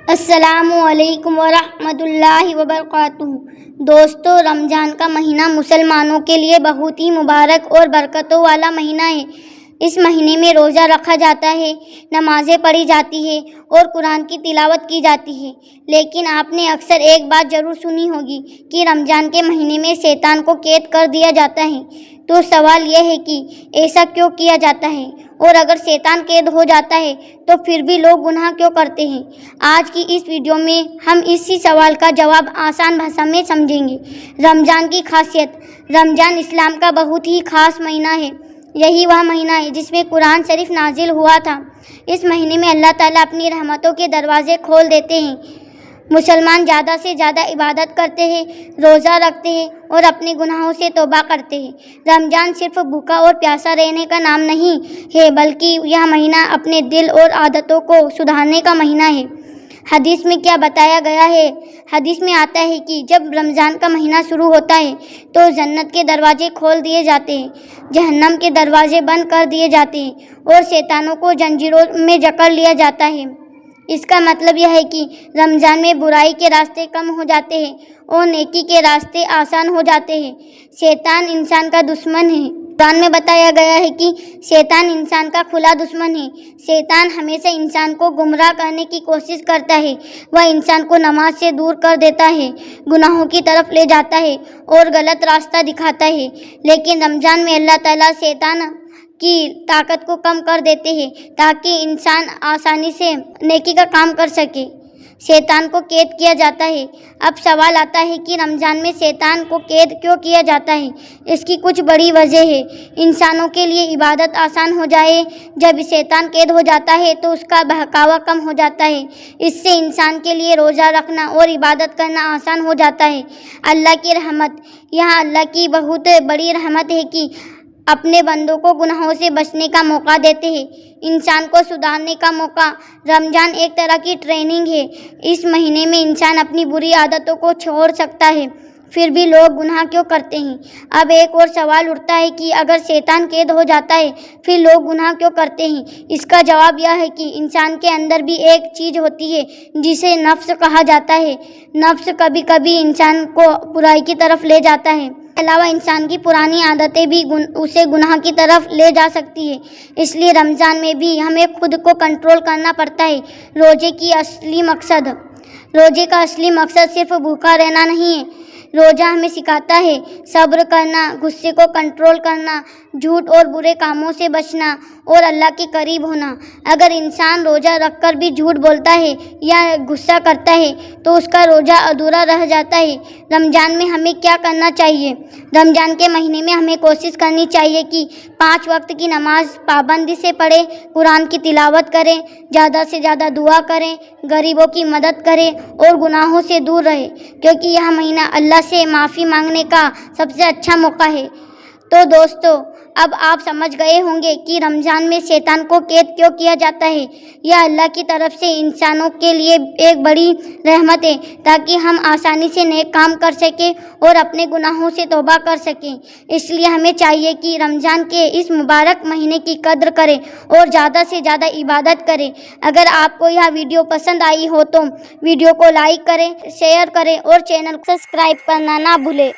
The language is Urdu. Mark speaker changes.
Speaker 1: السلام علیکم ورحمۃ اللہ وبرکاتہ۔ دوستو، رمضان کا مہینہ مسلمانوں کے لیے بہت ہی مبارک اور برکتوں والا مہینہ ہے۔ اس مہینے میں روزہ رکھا جاتا ہے، نمازیں پڑھی جاتی ہیں اور قرآن کی تلاوت کی جاتی ہے۔ لیکن آپ نے اکثر ایک بات ضرور سنی ہوگی کہ رمضان کے مہینے میں شیطان کو قید کر دیا جاتا ہے۔ تو سوال یہ ہے کہ ایسا کیوں کیا جاتا ہے؟ اور اگر شیطان قید ہو جاتا ہے تو پھر بھی لوگ گناہ کیوں کرتے ہیں؟ آج کی اس ویڈیو میں ہم اسی سوال کا جواب آسان بھاشا میں سمجھیں گے۔ رمضان کی خاصیت۔ رمضان اسلام کا بہت ہی خاص مہینہ ہے۔ یہی وہ مہینہ ہے جس میں قرآن شریف نازل ہوا تھا۔ اس مہینے میں اللہ تعالیٰ اپنی رحمتوں کے دروازے کھول دیتے ہیں۔ مسلمان زیادہ سے زیادہ عبادت کرتے ہیں، روزہ رکھتے ہیں اور اپنے گناہوں سے توبہ کرتے ہیں۔ رمضان صرف بھوکا اور پیاسا رہنے کا نام نہیں ہے، بلکہ یہ مہینہ اپنے دل اور عادتوں کو سدھارنے کا مہینہ ہے۔ حدیث میں کیا بتایا گیا ہے؟ حدیث میں آتا ہے کہ جب رمضان کا مہینہ شروع ہوتا ہے تو جنت کے دروازے کھول دیے جاتے ہیں، جہنم کے دروازے بند کر دیے جاتے ہیں اور شیطانوں کو زنجیروں میں جکڑ لیا جاتا ہے۔ اس کا مطلب یہ ہے کہ رمضان میں برائی کے راستے کم ہو جاتے ہیں اور نیکی کے راستے آسان ہو جاتے ہیں۔ شیطان انسان کا دشمن ہے۔ قرآن میں بتایا گیا ہے کہ شیطان انسان کا کھلا دشمن ہے۔ شیطان ہمیشہ انسان کو گمراہ کرنے کی کوشش کرتا ہے۔ وہ انسان کو نماز سے دور کر دیتا ہے، گناہوں کی طرف لے جاتا ہے اور غلط راستہ دکھاتا ہے۔ لیکن رمضان میں اللہ تعالیٰ شیطان کی طاقت کو کم کر دیتے ہیں تاکہ انسان آسانی سے نیکی کا کام کر سکے۔ شیطان کو قید کیا جاتا ہے۔ اب سوال آتا ہے کہ رمضان میں شیطان کو قید کیوں کیا جاتا ہے؟ اس کی کچھ بڑی وجہ ہے۔ انسانوں کے لیے عبادت آسان ہو جائے۔ جب شیطان قید ہو جاتا ہے تو اس کا بہکاوا کم ہو جاتا ہے۔ اس سے انسان کے لیے روزہ رکھنا اور عبادت کرنا آسان ہو جاتا ہے۔ اللہ کی رحمت۔ یہاں اللہ کی بہت بڑی رحمت ہے کہ اپنے بندوں کو گناہوں سے بچنے کا موقع دیتے ہیں، انسان کو سدھارنے کا موقع۔ رمضان ایک طرح کی ٹریننگ ہے۔ اس مہینے میں انسان اپنی بری عادتوں کو چھوڑ سکتا ہے، پھر بھی لوگ گناہ کیوں کرتے ہیں؟ اب ایک اور سوال اٹھتا ہے کہ اگر شیطان قید ہو جاتا ہے پھر لوگ گناہ کیوں کرتے ہیں؟ اس کا جواب یہ ہے کہ انسان کے اندر بھی ایک چیز ہوتی ہے جسے نفس کہا جاتا ہے۔ نفس کبھی کبھی انسان کو برائی کی طرف لے جاتا ہے۔ اس کے علاوہ انسان کی پرانی عادتیں بھی اسے گناہ کی طرف لے جا سکتی ہیں۔ اس لیے رمضان میں بھی ہمیں خود کو کنٹرول کرنا پڑتا ہے۔ روزے کا اصلی مقصد صرف بھوکا رہنا نہیں ہے۔ روزہ ہمیں سکھاتا ہے صبر کرنا، غصے کو کنٹرول کرنا، جھوٹ اور برے کاموں سے بچنا اور اللہ کے قریب ہونا۔ اگر انسان روزہ رکھ کر بھی جھوٹ بولتا ہے یا غصہ کرتا ہے تو اس کا روزہ ادھورا رہ جاتا ہے۔ رمضان میں ہمیں کیا کرنا چاہیے؟ رمضان کے مہینے میں ہمیں کوشش کرنی چاہیے کہ 5 وقت کی نماز پابندی سے پڑھیں، قرآن کی تلاوت کریں، زیادہ سے زیادہ دعا کریں، غریبوں کی مدد کریں اور گناہوں سے دور رہیں، کیونکہ یہ مہینہ اللہ سے معافی مانگنے کا سب سے اچھا موقع ہے۔ تو دوستو، اب آپ سمجھ گئے ہوں گے کہ رمضان میں شیطان کو قید کیوں کیا جاتا ہے۔ یہ اللہ کی طرف سے انسانوں کے لیے ایک بڑی رحمت ہے تاکہ ہم آسانی سے نیک کام کر سکیں اور اپنے گناہوں سے توبہ کر سکیں۔ اس لیے ہمیں چاہیے کہ رمضان کے اس مبارک مہینے کی قدر کریں اور زیادہ سے زیادہ عبادت کریں۔ اگر آپ کو یہ ویڈیو پسند آئی ہو تو ویڈیو کو لائک کریں، شیئر کریں اور چینل کو سبسکرائب کرنا نہ بھولیں۔